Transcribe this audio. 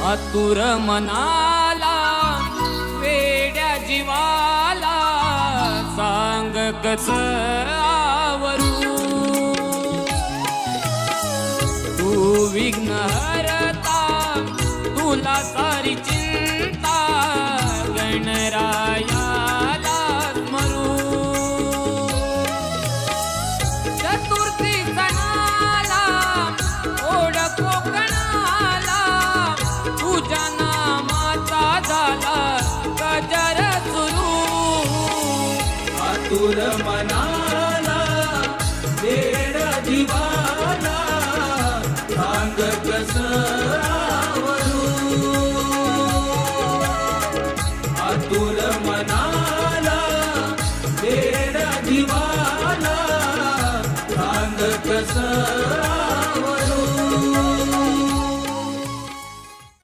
आतुर मनाला वेड्या जीवाला सांग कस आवरू तू विघ्न हरता तुला सारी चिंता गणरायाला स्मरू चतुर्थी सणाला ओढ कोकणाला तुझ्या नामाचा झाला गजर सुरू आतुर